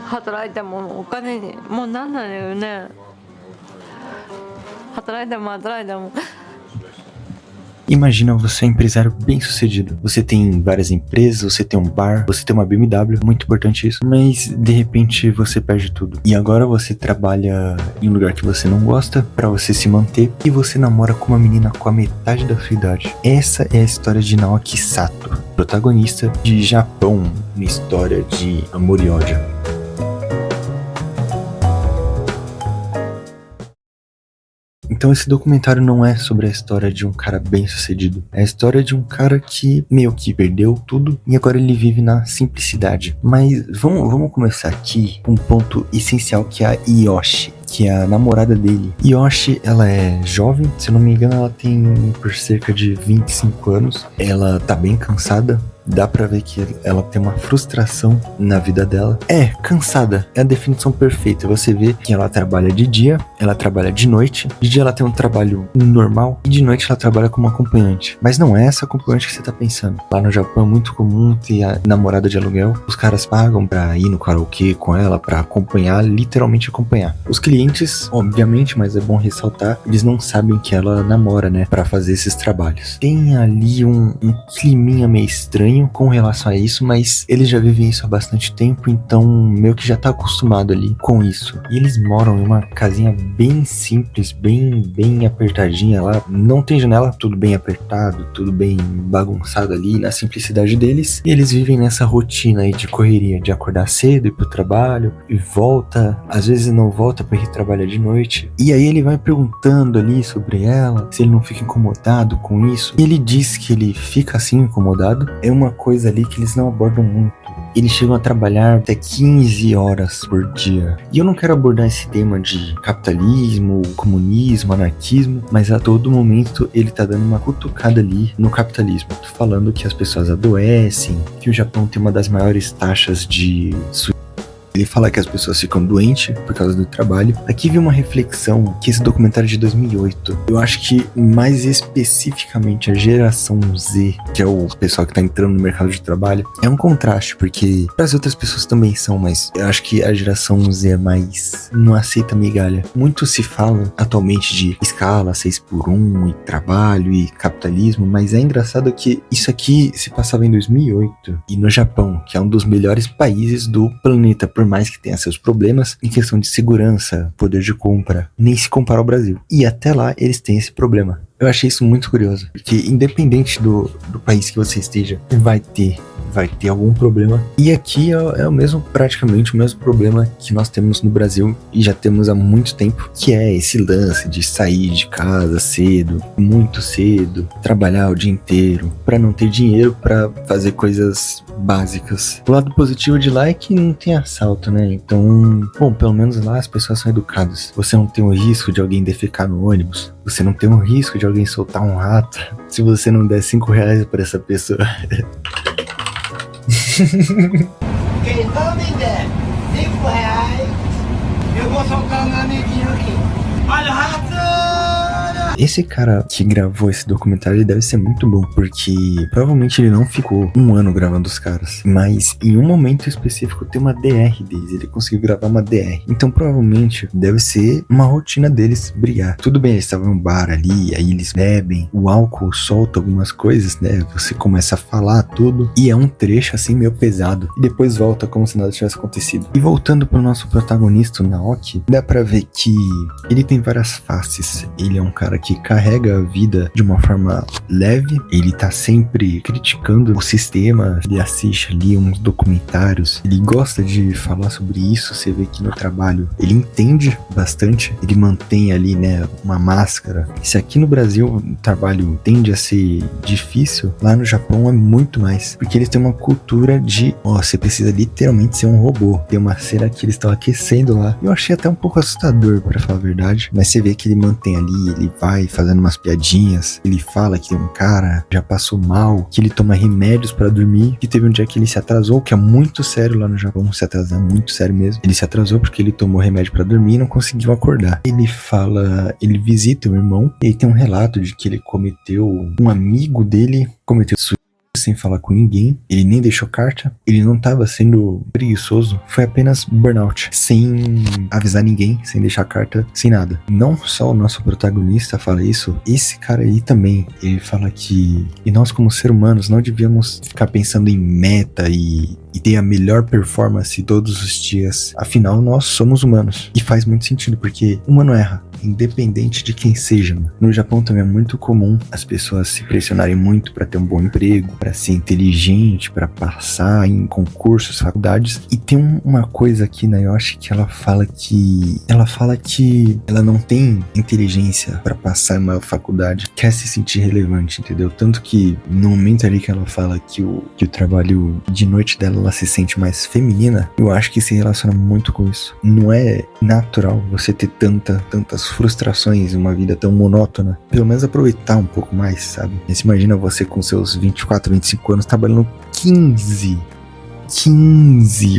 働いてもお金にもうなんなんだよね。働いても働いても。 Imagina você é um empresário bem sucedido. Você tem várias empresas, você tem um bar, você tem uma BMW, muito importante isso. Mas de repente você perde tudo. E agora você trabalha em um lugar que você não gosta pra você se manter e você namora com uma menina com a metade da sua idade. Essa é a história de Naoki Sato, protagonista de Japão, uma história de amor e ódio. Então esse documentário não é sobre a história de um cara bem sucedido. É a história de um cara que meio que perdeu tudo e agora ele vive na simplicidade. Mas vamos começar aqui com um ponto essencial, que é a Yoshi, que é a namorada dele. Yoshi, ela é jovem, se eu não me engano ela tem por cerca de 25 anos. Ela tá bem cansada. Dá pra ver que ela tem uma frustração na vida dela. É, cansada. É a definição perfeita. Você vê que ela trabalha de dia, ela trabalha de noite. De dia ela tem um trabalho normal e de noite ela trabalha como acompanhante. Mas não é essa acompanhante que você tá pensando. Lá no Japão é muito comum ter a namorada de aluguel. Os caras pagam pra ir no karaokê com ela, pra acompanhar, literalmente acompanhar. Os clientes, obviamente, mas é bom ressaltar, eles não sabem que ela namora, né, pra fazer esses trabalhos. Tem ali um climinha meio estranho com relação a isso, mas eles já vivem isso há bastante tempo, então meio que já tá acostumado ali com isso. E eles moram em uma casinha bem simples, bem apertadinha lá. Não tem janela, tudo bem apertado, tudo bem bagunçado ali, na simplicidade deles. E eles vivem nessa rotina aí de correria, de acordar cedo, ir pro trabalho e volta, às vezes não volta porque trabalha de noite. E aí ele vai perguntando ali sobre ela, se ele não fica incomodado com isso. E ele diz que ele fica assim incomodado. É uma coisa ali que eles não abordam muito. Eles chegam a trabalhar até 15 horas por dia. E eu não quero abordar esse tema de capitalismo, comunismo, anarquismo, mas a todo momento ele tá dando uma cutucada ali no capitalismo, falando que as pessoas adoecem, que o Japão tem uma das maiores taxas de suicídio. Ele fala que as pessoas ficam doentes por causa do trabalho. Aqui vi uma reflexão, que esse documentário é de 2008. Eu acho que mais especificamente a geração Z, que é o pessoal que tá entrando no mercado de trabalho, é um contraste, porque as outras pessoas também são, mas eu acho que a geração Z é mais, não aceita migalha. Muito se fala atualmente de escala 6x1 e trabalho e capitalismo, mas é engraçado que isso aqui se passava em 2008 e no Japão, que é um dos melhores países do planeta, por mais que tenha seus problemas em questão de segurança, poder de compra, nem se compara ao Brasil. E até lá eles têm esse problema. Eu achei isso muito curioso, porque independente do país que você esteja, vai ter algum problema. E aqui é praticamente o mesmo problema que nós temos no Brasil e já temos há muito tempo, que é esse lance de sair de casa cedo, muito cedo, trabalhar o dia inteiro, para não ter dinheiro para fazer coisas básicas. O lado positivo de lá é que não tem assalto, né? Então, bom, pelo menos lá as pessoas são educadas. Você não tem o risco de alguém defecar no ônibus. Você não tem o risco de alguém soltar um rato se você não der 5 reais pra essa pessoa. Quem não me der 5 reais, eu vou soltar meu amiguinho aqui. Olha o rato! Esse cara que gravou esse documentário, ele deve ser muito bom, porque provavelmente ele não ficou um ano gravando os caras, mas em um momento específico tem uma DR deles, ele conseguiu gravar uma DR, então provavelmente deve ser uma rotina deles brigar. Tudo bem, eles estavam em um bar ali, aí eles bebem, o álcool solta algumas coisas, né, você começa a falar tudo, e é um trecho assim meio pesado, e depois volta como se nada tivesse acontecido. E voltando pro nosso protagonista, o Naoki, dá pra ver que ele tem várias faces. Ele é um cara que carrega a vida de uma forma leve, ele tá sempre criticando o sistema, ele assiste ali uns documentários, ele gosta de falar sobre isso, você vê que no trabalho ele entende bastante, ele mantém ali, né, uma máscara. Se aqui no Brasil o trabalho tende a ser difícil, lá no Japão é muito mais, porque eles têm uma cultura de, você precisa literalmente ser um robô. Tem uma cena que eles estão aquecendo lá, eu achei até um pouco assustador, pra falar a verdade, mas você vê que ele mantém ali, ele vai fazendo umas piadinhas, ele fala que um cara já passou mal, que ele toma remédios pra dormir, que teve um dia que ele se atrasou, que é muito sério lá no Japão, se atrasar, muito sério mesmo. Ele se atrasou porque ele tomou remédio pra dormir e não conseguiu acordar. Ele fala, ele visita o irmão e tem um relato de que ele cometeu, um amigo dele cometeu suicídio sem falar com ninguém, ele nem deixou carta, ele não tava sendo preguiçoso, foi apenas burnout, sem avisar ninguém, sem deixar carta, sem nada. Não só o nosso protagonista fala isso, esse cara aí também, ele fala que nós como seres humanos não devíamos ficar pensando em meta e ter a melhor performance todos os dias. Afinal, nós somos humanos. E faz muito sentido, porque humano erra, independente de quem seja. No Japão também é muito comum as pessoas se pressionarem muito para ter um bom emprego, para ser inteligente, para passar em concursos, faculdades. E tem uma coisa aqui na Yoshi que ela fala que ela não tem inteligência para passar em uma faculdade, quer se sentir relevante, entendeu? Tanto que no momento ali que ela fala que o trabalho de noite dela, ela se sente mais feminina, eu acho que se relaciona muito com isso. Não é natural você ter tantas frustrações em uma vida tão monótona. Pelo menos aproveitar um pouco mais, sabe? Você imagina você com seus 24, 25 anos trabalhando 15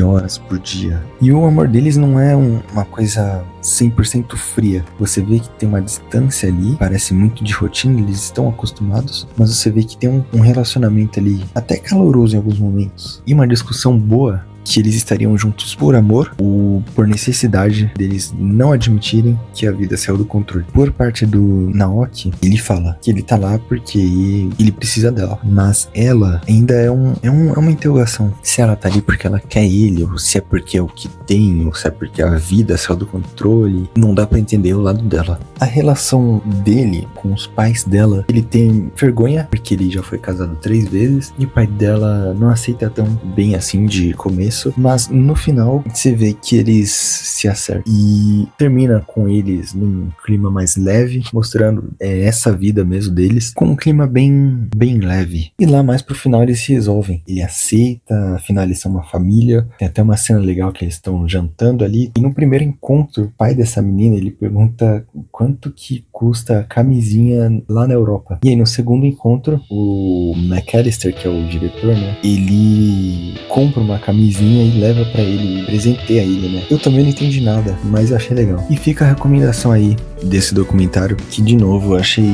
horas por dia. E o amor deles não é uma coisa 100% fria. Você vê que tem uma distância ali, parece muito de rotina, eles estão acostumados, mas você vê que tem um relacionamento ali, até caloroso em alguns momentos. E uma discussão boa, que eles estariam juntos por amor ou por necessidade deles não admitirem que a vida saiu do controle. Por parte do Naoki, ele fala que ele tá lá porque ele precisa dela, mas ela ainda é uma interrogação. Se ela tá ali porque ela quer ele, ou se é porque é o que tem, ou se é porque a vida saiu do controle, não dá pra entender o lado dela. A relação dele com os pais dela, ele tem vergonha porque ele já foi casado 3 vezes e o pai dela não aceita tão bem assim de começo. Mas no final você vê que eles se acertam e termina com eles num clima mais leve, mostrando essa vida mesmo deles, com um clima bem leve. E lá mais pro final eles se resolvem, ele aceita, afinal eles são uma família. Tem até uma cena legal que eles estão jantando ali, e no primeiro encontro o pai dessa menina, ele pergunta quanto que custa a camisinha lá na Europa. E aí no segundo encontro o McAllister, que é o diretor, né, ele compra uma camisinha e leva pra ele, presenteia ele, né? Eu também não entendi nada, mas eu achei legal. E fica a recomendação aí desse documentário, que de novo eu achei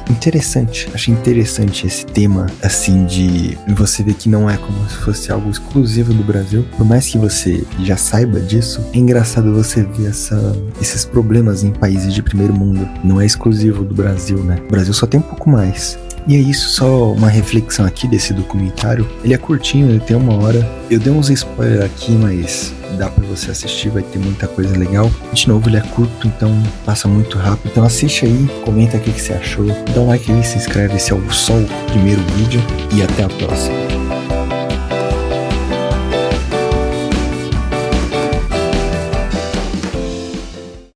interessante. Achei interessante esse tema, assim, de você ver que não é como se fosse algo exclusivo do Brasil. Por mais que você já saiba disso, é engraçado você ver esses problemas em países de primeiro mundo. Não é exclusivo do Brasil, né? O Brasil só tem um pouco mais. E é isso, só uma reflexão aqui desse documentário. Ele é curtinho, ele tem 1 hora. Eu dei uns spoilers aqui, mas dá pra você assistir, vai ter muita coisa legal. De novo, ele é curto, então passa muito rápido. Então assiste aí, comenta o que você achou. Dá um like aí, se inscreve se é só o primeiro vídeo. E até a próxima.